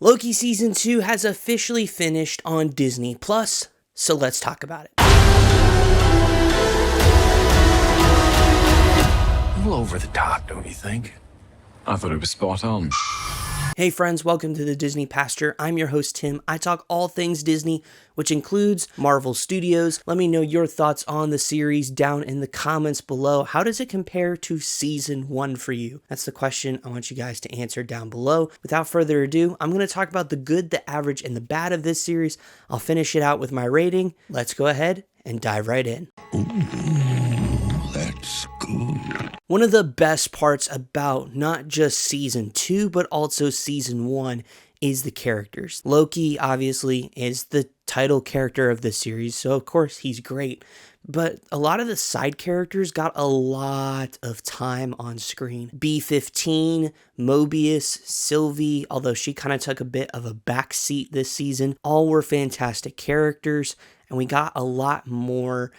Loki Season 2 has officially finished on Disney Plus, so let's talk about it. A little over the top, don't you think? I thought it was spot on. Hey friends, welcome to the Disney Pasture. I'm your host Tim. I talk all things Disney, which includes Marvel Studios. Let me know your thoughts on the series down in the comments below. How does it compare to Season 1 for you? That's the question I want you guys to answer down below. Without further ado, I'm going to talk about the good, the average, and the bad of this series. I'll finish it out with my rating. Let's go ahead and dive right in. That's good. One of the best parts about not just Season 2, but also Season 1 is the characters. Loki, obviously, is the title character of the series, so of course he's great. But a lot of the side characters got a lot of time on screen. B-15, Mobius, Sylvie, although she kind of took a bit of a backseat this season, all were fantastic characters, and we got a lot more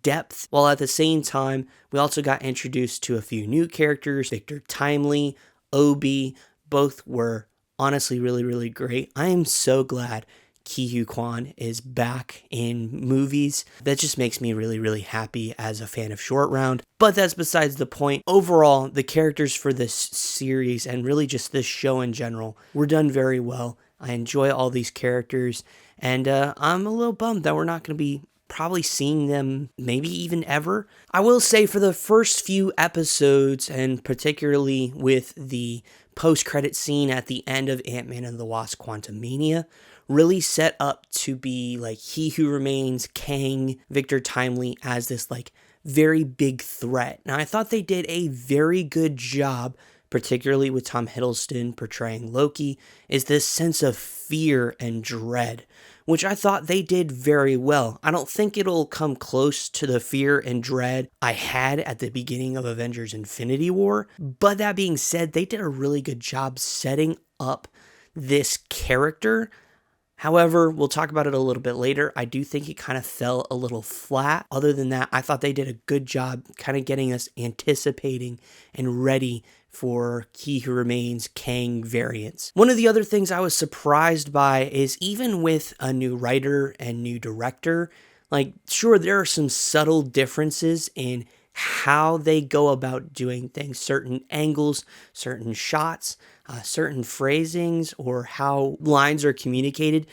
depth, while at the same time we also got introduced to a few new characters. Victor Timely, Obi, both were honestly really great. I am so glad Ke Huy Quan is back in movies. That just makes me really happy as a fan of Short Round, but that's besides the point. Overall, the characters for this series and really just this show in general were done very well. I enjoy all these characters, and I'm a little bummed that we're not going to be probably seeing them maybe even ever. I will say for the first few episodes, and particularly with the post-credit scene at the end of Ant-Man and the Wasp: Quantumania, really set up to be like He Who Remains, Kang, Victor Timely as this like very big threat. Now I thought they did a very good job, particularly with Tom Hiddleston portraying Loki, is this sense of fear and dread, which I thought they did very well. I don't think it'll come close to the fear and dread I had at the beginning of Avengers Infinity War, but that being said, they did a really good job setting up this character. However, we'll talk about it a little bit later. I do think it kind of fell a little flat. Other than that, I thought they did a good job kind of getting us anticipating and ready for He Who Remains Kang variants. One of the other things I was surprised by is even with a new writer and new director, like sure, there are some subtle differences in how they go about doing things, certain angles, certain shots, certain phrasings, or how lines are communicated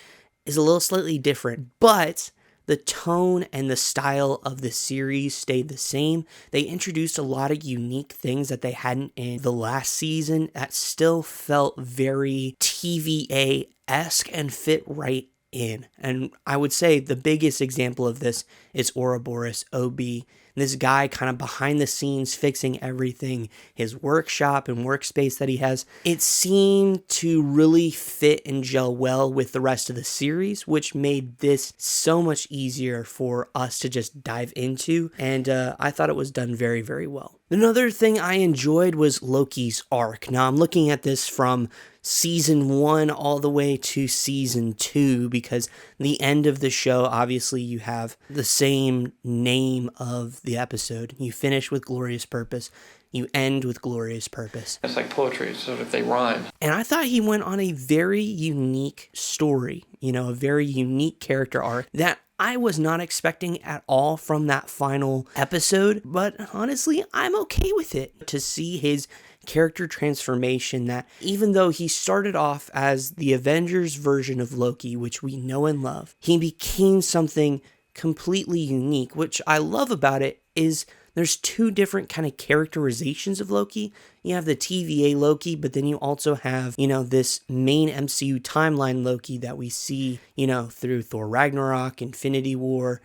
is a little slightly different, but the tone and the style of the series stayed the same. They introduced a lot of unique things that they hadn't in the last season that still felt very TVA-esque and fit right in. And I would say the biggest example of this is Ouroboros OB. This guy kind of behind the scenes fixing everything, his workshop and workspace that he has. It seemed to really fit and gel well with the rest of the series, which made this so much easier for us to just dive into. And I thought it was done very well. Another thing I enjoyed was Loki's arc. Now I'm looking at this from Season 1 all the way to Season 2 because the end of the show, obviously you have the same name of the episode. You finish with Glorious Purpose. You end with Glorious Purpose. It's like poetry, sort of, they rhyme. And I thought he went on a very unique story, a very unique character arc that I was not expecting at all from that final episode, but honestly, I'm okay with it. To see his character transformation, that even though he started off as the Avengers version of Loki, which we know and love, he became something completely unique. Which I love about it is there's two different kind of characterizations of Loki. You have the TVA Loki, but then you also have, this main MCU timeline Loki that we see, through Thor Ragnarok, Infinity War,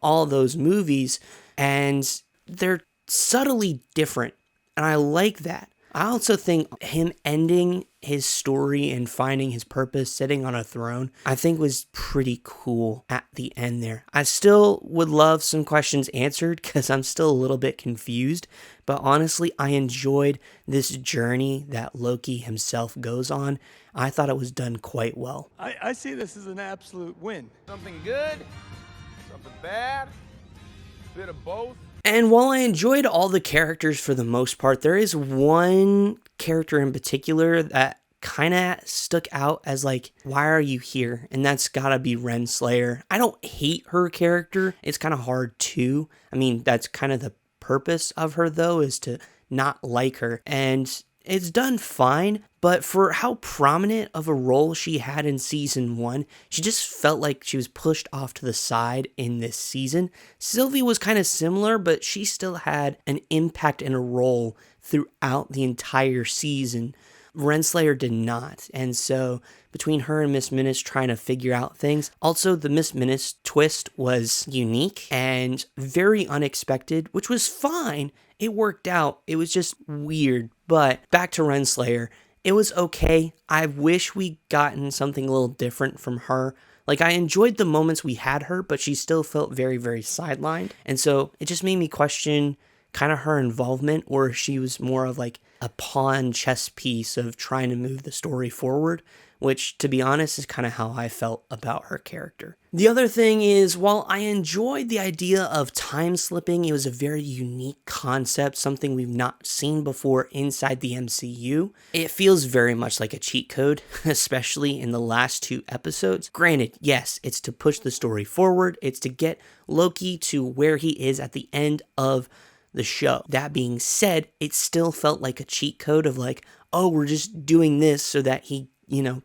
all those movies, and they're subtly different. And I like that. I also think him ending his story and finding his purpose, sitting on a throne, I think was pretty cool at the end there. I still would love some questions answered because I'm still a little bit confused, but honestly, I enjoyed this journey that Loki himself goes on. I thought it was done quite well. I see this as an absolute win. Something good, something bad, a bit of both. And while I enjoyed all the characters for the most part, there is one character in particular that kind of stuck out as like, why are you here? And that's gotta be Renslayer. I don't hate her character. It's kind of hard too. I mean, that's kind of the purpose of her though, is to not like her. And it's done fine, but for how prominent of a role she had in season 1, she just felt like she was pushed off to the side in this season. Sylvie was kind of similar, but she still had an impact and a role throughout the entire season. Renslayer did not, and so between her and Miss Minutes trying to figure out things. Also, the Miss Minutes twist was unique and very unexpected, which was fine. It worked out. It was just weird. But back to Renslayer, it was okay. I wish we gotten something a little different from her. Like, I enjoyed the moments we had her, but she still felt very, very sidelined. And so it just made me question kind of her involvement, or if she was more of like a pawn chess piece of trying to move the story forward, which, to be honest, is kind of how I felt about her character. The other thing is, while I enjoyed the idea of time slipping, it was a very unique concept, something we've not seen before inside the MCU. It feels very much like a cheat code, especially in the last 2 episodes. Granted, yes, it's to push the story forward. It's to get Loki to where he is at the end of the show. That being said, it still felt like a cheat code of like, oh, we're just doing this so that he,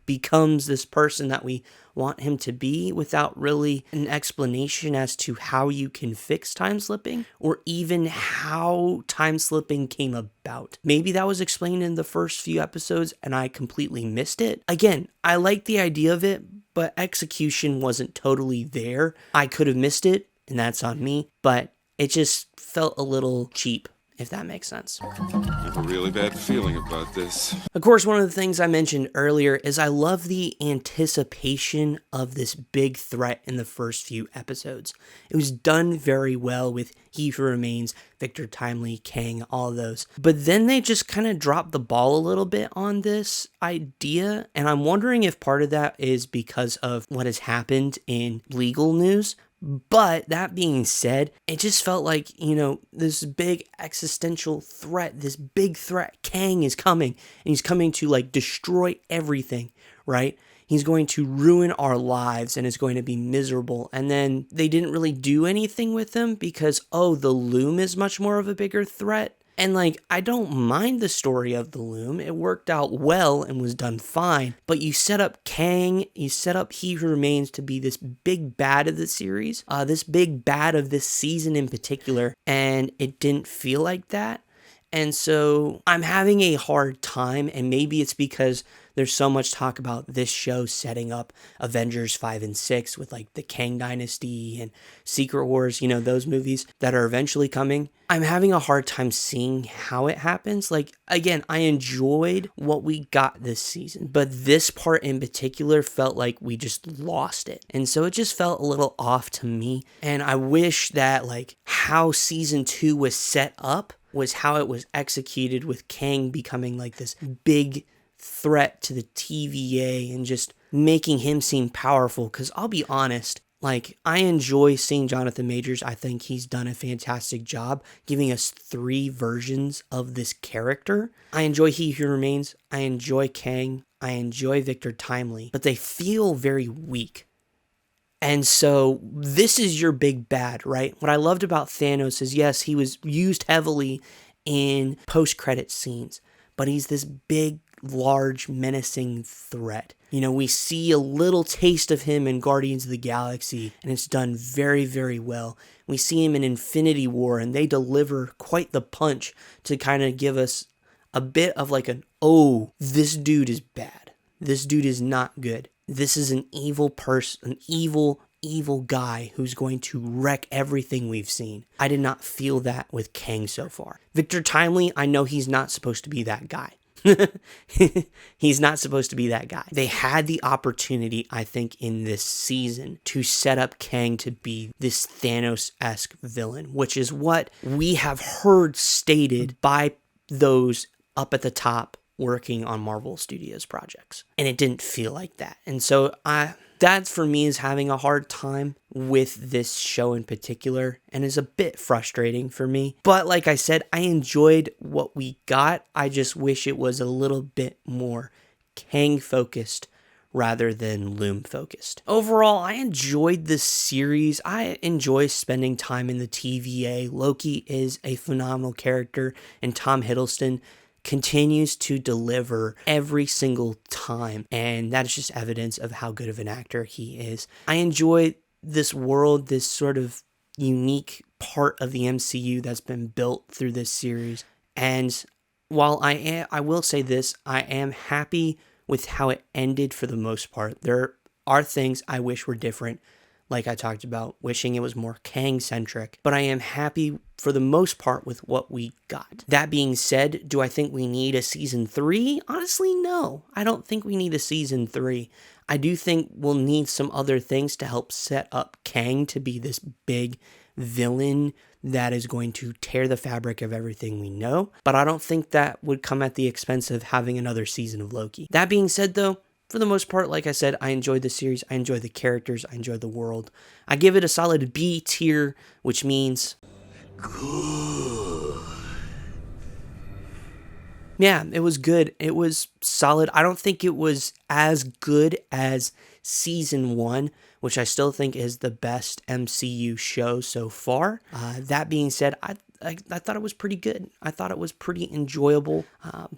becomes this person that we want him to be, without really an explanation as to how you can fix time slipping or even how time slipping came about. Maybe that was explained in the first few episodes and I completely missed it. Again, I like the idea of it, but execution wasn't totally there. I could have missed it, and that's on me, but it just felt a little cheap, if that makes sense. I have a really bad feeling about this. Of course, one of the things I mentioned earlier is I love the anticipation of this big threat in the first few episodes. It was done very well with He Who Remains, Victor Timely, Kang, all of those. But then they just kind of dropped the ball a little bit on this idea, and I'm wondering if part of that is because of what has happened in legal news. But that being said, it just felt like, this big existential threat, this big threat, Kang is coming, and he's coming to like destroy everything, right? He's going to ruin our lives and is going to be miserable. And then they didn't really do anything with him because, the Loom is much more of a bigger threat. And like, I don't mind the story of the Loom. It worked out well and was done fine. But you set up Kang, you set up He Who Remains to be this big bad of the series, this big bad of this season in particular, and it didn't feel like that. And so I'm having a hard time, and maybe it's because there's so much talk about this show setting up Avengers 5 and 6 with like the Kang Dynasty and Secret Wars, those movies that are eventually coming. I'm having a hard time seeing how it happens. Like, again, I enjoyed what we got this season, but this part in particular felt like we just lost it. And so it just felt a little off to me. And I wish that like how season 2 was set up was how it was executed, with Kang becoming like this big threat to the TVA and just making him seem powerful. Because I'll be honest, like, I enjoy seeing Jonathan Majors. I think he's done a fantastic job giving us 3 versions of this character. I enjoy He Who Remains, I enjoy Kang, I enjoy Victor Timely, but they feel very weak. And so this is your big bad, right? What I loved about Thanos is, yes, he was used heavily in post-credit scenes, but he's this big, large, menacing threat. We see a little taste of him in Guardians of the Galaxy, and it's done very, very well. We see him in Infinity War, and they deliver quite the punch to kind of give us a bit of like this dude is bad. This dude is not good. This is an evil person, an evil guy who's going to wreck everything we've seen. I did not feel that with Kang so far. Victor Timely, I know he's not supposed to be that guy. He's not supposed to be that guy. They had the opportunity, I think, in this season to set up Kang to be this Thanos-esque villain, which is what we have heard stated by those up at the top working on Marvel Studios projects. And it didn't feel like that. And so that for me is having a hard time with this show in particular, and is a bit frustrating for me. But like I said, I enjoyed what we got. I just wish it was a little bit more Kang focused rather than Loom focused. Overall, I enjoyed this series. I enjoy spending time in the TVA. Loki is a phenomenal character, and Tom Hiddleston continues to deliver every single time, and that is just evidence of how good of an actor he is. I enjoy this world, this sort of unique part of the MCU that's been built through this series. And while I will say this, I am happy with how it ended for the most part. There are things I wish were different, like I talked about, wishing it was more Kang-centric, but I am happy for the most part with what we got. That being said, do I think we need a season 3? Honestly, no. I don't think we need a season 3. I do think we'll need some other things to help set up Kang to be this big villain that is going to tear the fabric of everything we know, but I don't think that would come at the expense of having another season of Loki. That being said, though, for the most part, like I said, I enjoyed the series, I enjoyed the characters, I enjoyed the world. I give it a solid B tier, which means good. Yeah, it was good. It was solid. I don't think it was as good as season 1, which I still think is the best MCU show so far. That being said, I thought it was pretty good. I thought it was pretty enjoyable,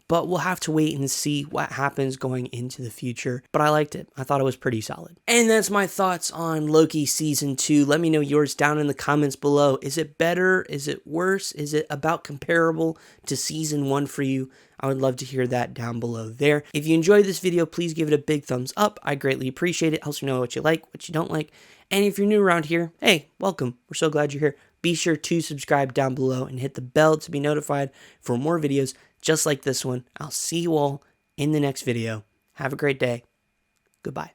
but we'll have to wait and see what happens going into the future. But I liked it. I thought it was pretty solid. And that's my thoughts on Loki Season 2. Let me know yours down in the comments below. Is it better? Is it worse? Is it about comparable to Season 1 for you? I would love to hear that down below there. If you enjoyed this video, please give it a big thumbs up. I greatly appreciate it. Helps me know what you like, what you don't like. And if you're new around here, hey, welcome. We're so glad you're here. Be sure to subscribe down below and hit the bell to be notified for more videos just like this one. I'll see you all in the next video. Have a great day. Goodbye.